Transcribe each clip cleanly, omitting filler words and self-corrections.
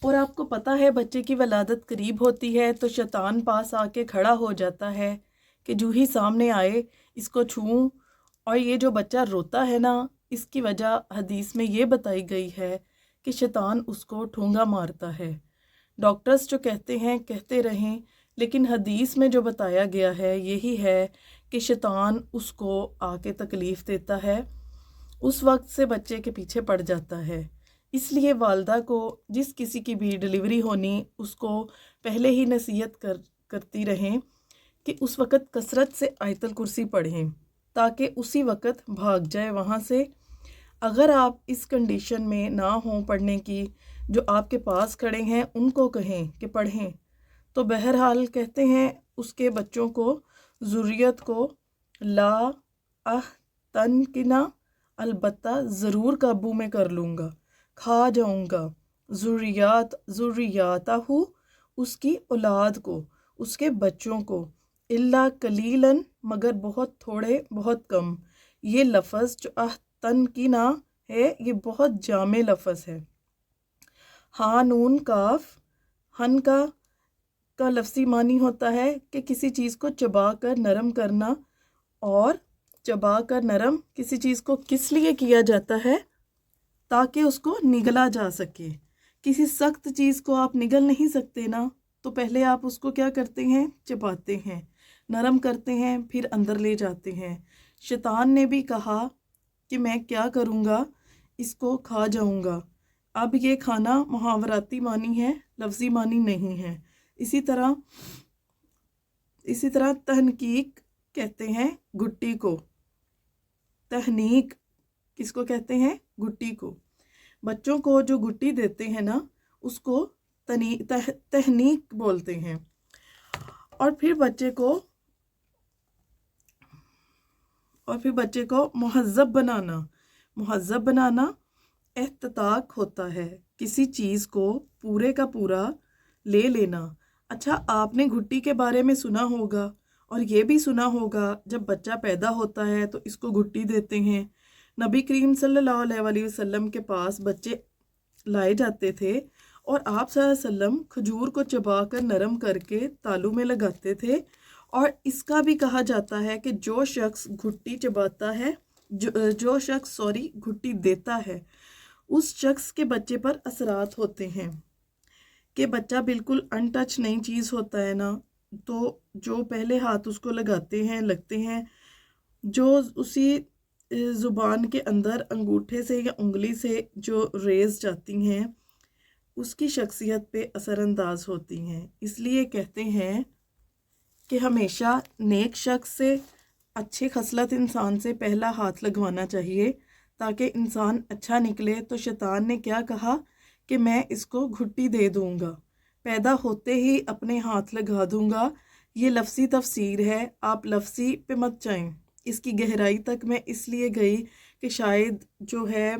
اور آپ کو پتہ ہے بچے کی ولادت قریب ہوتی ہے تو شیطان پاس آ کے کھڑا ہو جاتا ہے کہ جو ہی سامنے آئے اس کو چھوں. اور یہ جو بچہ روتا ہے نا، اس کی وجہ حدیث میں یہ بتائی گئی ہے کہ شیطان اس کو ٹھونگا مارتا ہے. ڈاکٹرز جو کہتے ہیں کہتے رہیں، لیکن حدیث میں جو بتایا گیا ہے یہی ہے کہ شیطان اس کو آ کے تکلیف دیتا ہے، اس وقت سے بچے کے پیچھے پڑ جاتا ہے. اس لیے والدہ کو جس کسی کی بھی ڈیلیوری ہونی اس کو پہلے ہی نصیحت کرتی رہیں کہ اس وقت کثرت سے آیت الکرسی پڑھیں تاکہ اسی وقت بھاگ جائے وہاں سے. اگر آپ اس کنڈیشن میں نہ ہوں پڑھنے کی، جو آپ کے پاس کھڑے ہیں ان کو کہیں کہ پڑھیں، تو بہرحال کہتے ہیں اس کے بچوں کو، ذریت کو لا تنکنا، البتہ ضرور قابو میں کر لوں گا، کھا جاؤں گا. ذریاتہ، اس کی اولاد کو، اس کے بچوں کو، الا قلیلاً، مگر بہت تھوڑے، بہت کم. یہ لفظ جو تنکنا ہے یہ بہت جامع لفظ ہے. ہاں نون کاف، ہن کا لفظی معنی ہوتا ہے کہ کسی چیز کو چبا کر نرم کرنا. اور چبا کر نرم کسی چیز کو کس لیے کیا جاتا ہے؟ تاکہ اس کو نگلا جا سکے. کسی سخت چیز کو آپ نگل نہیں سکتے نا، تو پہلے آپ اس کو کیا کرتے ہیں؟ چباتے ہیں، نرم کرتے ہیں، پھر اندر لے جاتے ہیں. شیطان نے بھی کہا کہ میں کیا کروں گا، اس کو کھا جاؤں گا. اب یہ کھانا محاوراتی معنی ہے، لفظی معنی نہیں ہے. اسی طرح تحنیک کہتے ہیں گھٹی کو. تحنیک کس کو کہتے ہیں؟ گھٹی کو. بچوں کو جو گھٹی دیتے ہیں نا اس کو تحنیک بولتے ہیں. اور پھر بچے کو مہذب بنانا احتطاق ہوتا ہے، کسی چیز کو پورے کا پورا لے لینا. اچھا، آپ نے گھٹی کے بارے میں سنا ہوگا، اور یہ بھی سنا ہوگا جب بچہ پیدا ہوتا ہے تو اس کو گھٹی دیتے ہیں. نبی کریم صلی اللہ علیہ وسلم کے پاس بچے لائے جاتے تھے اور آپ صلی اللہ علیہ وسلم کھجور کو چبا کر نرم کر کے تالو میں لگاتے تھے. اور اس کا بھی کہا جاتا ہے کہ جو شخص گھٹی چباتا ہے، جو شخص گھٹی دیتا ہے، اس شخص کے بچے پر اثرات ہوتے ہیں. کہ بچہ بالکل ان ٹچ نئی چیز ہوتا ہے نا، تو جو پہلے ہاتھ اس کو لگتے ہیں، جو اسی زبان کے اندر انگوٹھے سے یا انگلی سے جو ریز جاتی ہیں اس کی شخصیت پہ اثر انداز ہوتی ہیں. اس لیے کہتے ہیں کہ ہمیشہ نیک شخص سے، اچھے خصلت انسان سے پہلا ہاتھ لگوانا چاہیے تاکہ انسان اچھا نکلے. تو شیطان نے کیا کہا کہ میں اس کو گھٹی دے دوں گا، پیدا ہوتے ہی اپنے ہاتھ لگا دوں گا. یہ لفظی تفسیر ہے، آپ لفظی پہ مت جائیں. اس کی گہرائی تک میں اس لیے گئی کہ شاید جو ہے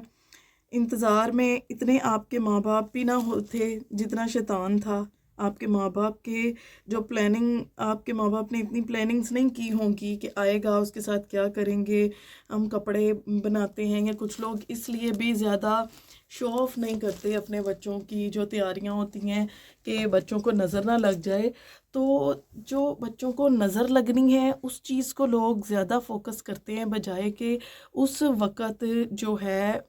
انتظار میں اتنے آپ کے ماں باپ بھی نہ ہوتے جتنا شیطان تھا. آپ کے ماں باپ کے جو آپ کے ماں باپ نے اتنی پلاننگز نہیں کی ہوں گی کہ آئے گا اس کے ساتھ کیا کریں گے. ہم کپڑے بناتے ہیں، یا کچھ لوگ اس لیے بھی زیادہ شو آف نہیں کرتے اپنے بچوں کی جو تیاریاں ہوتی ہیں کہ بچوں کو نظر نہ لگ جائے. تو جو بچوں کو نظر لگنی ہے اس چیز کو لوگ زیادہ فوکس کرتے ہیں، بجائے کہ اس وقت جو ہے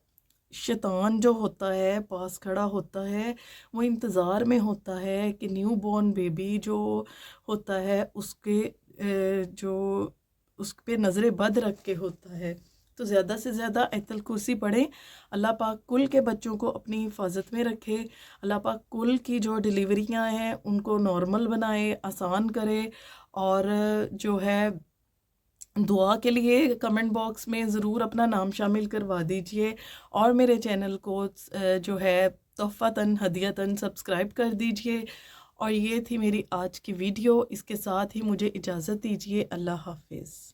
شیطان جو ہوتا ہے پاس کھڑا ہوتا ہے، وہ انتظار میں ہوتا ہے کہ نیو بورن بیبی جو ہوتا ہے اس کے جو اس پہ نظر بد رکھ کے ہوتا ہے. تو زیادہ سے زیادہ آیت الکرسی پڑھیں. اللہ پاک کل کے بچوں کو اپنی حفاظت میں رکھے. اللہ پاک کل کی جو ڈیلیوریاں ہیں ان کو نارمل بنائے، آسان کرے. اور جو ہے دعا کے لیے کمنٹ باکس میں ضرور اپنا نام شامل کروا دیجئے، اور میرے چینل کو جو ہے تحفتاً ہدیتاً سبسکرائب کر دیجئے. اور یہ تھی میری آج کی ویڈیو. اس کے ساتھ ہی مجھے اجازت دیجئے. اللہ حافظ.